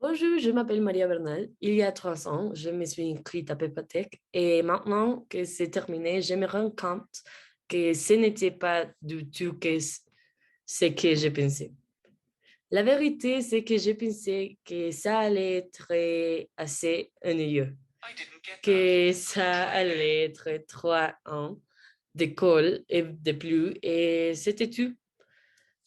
Bonjour, je m'appelle Maria Bernal. Il y a 3 ans, je me suis inscrite à Pepatech et maintenant que c'est terminé, je me rends compte que ce n'était pas du tout ce que je pensais. La vérité, c'est que je pensais que ça allait être assez ennuyeux, que ça allait être 3 ans d'école et de plus, et c'était tout.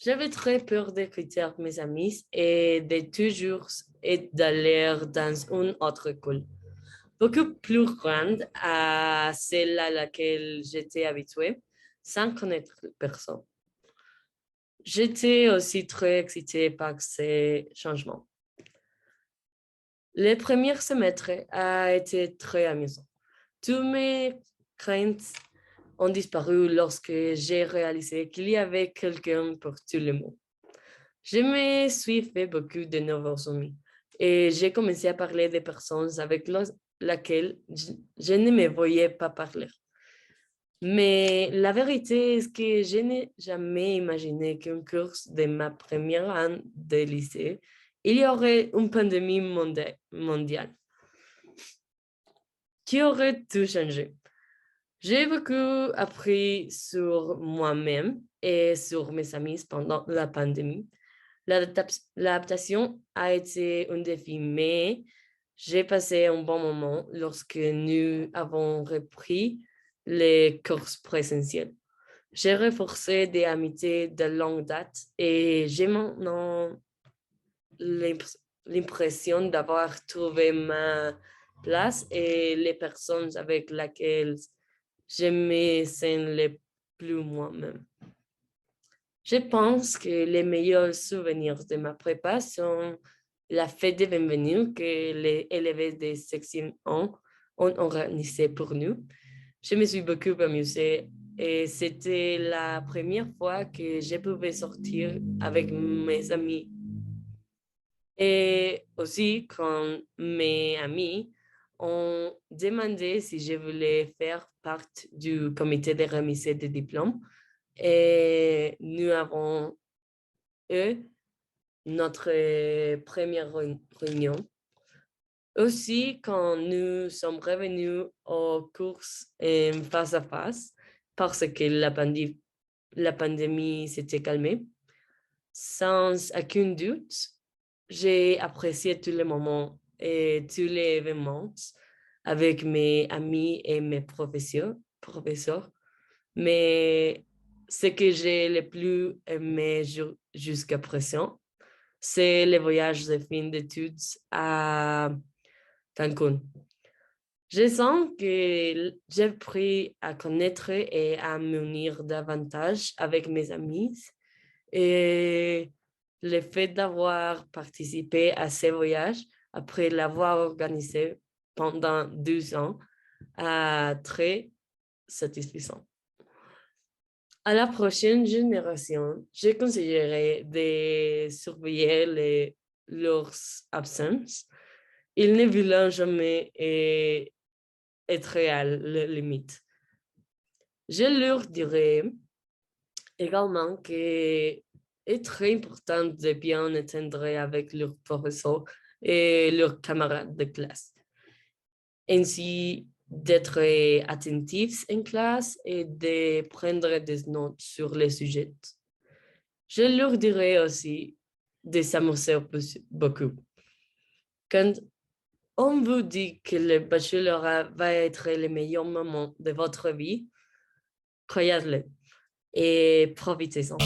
J'avais très peur de quitter mes amis et de toujours et d'aller dans une autre école, beaucoup plus grande à celle à laquelle j'étais habituée, sans connaître personne. J'étais aussi très excitée par ces changements. Les premiers semestres a été très amusant. Tous mes craintes ont disparu lorsque j'ai réalisé qu'il y avait quelqu'un pour tout le monde. Je me suis fait beaucoup de nouveaux amis et j'ai commencé à parler des personnes avec lesquelles je ne me voyais pas parler. Mais la vérité est que je n'ai jamais imaginé qu'un cours de ma première année de lycée, il y aurait une pandémie mondiale qui aurait tout changé. J'ai beaucoup appris sur moi-même et sur mes amis pendant la pandémie. L'adaptation a été un défi, mais j'ai passé un bon moment lorsque nous avons repris les courses présentielles. J'ai renforcé des amitiés de longue date et j'ai maintenant l'impression d'avoir trouvé ma place et les personnes avec lesquelles je me sens le plus moi-même. Je pense que les meilleurs souvenirs de ma prépa sont la fête de bienvenue que les élèves de section 1 ont organisée pour nous. Je me suis beaucoup amusée et c'était la première fois que je pouvais sortir avec mes amis. Et aussi, quand mes amis ont demandé si je voulais faire partie du comité de remise des diplômes, et nous avons eu notre première réunion. Aussi, quand nous sommes revenus aux courses face à face, parce que la pandémie s'était calmée, sans aucun doute, j'ai apprécié tous les moments et tous les événements avec mes amis et mes professeurs. Mais ce que j'ai le plus aimé jusqu'à présent, c'est le voyage de fin d'études à Cancun. Je sens que j'ai appris à connaître et à m'unir davantage avec mes amis et le fait d'avoir participé à ces voyages après l'avoir organisé pendant 2 ans a très satisfaisant. À la prochaine génération, je conseillerais de surveiller leurs absences. Ils ne veulent jamais être à la limite. Je leur dirais également que est très important de bien entendre avec leurs professeurs et leurs camarades de classe. Ainsi, d'être attentifs en classe et de prendre des notes sur les sujets. Je leur dirais aussi de s'amuser beaucoup. Quand on vous dit que le baccalauréat va être le meilleur moment de votre vie, croyez-le et profitez-en.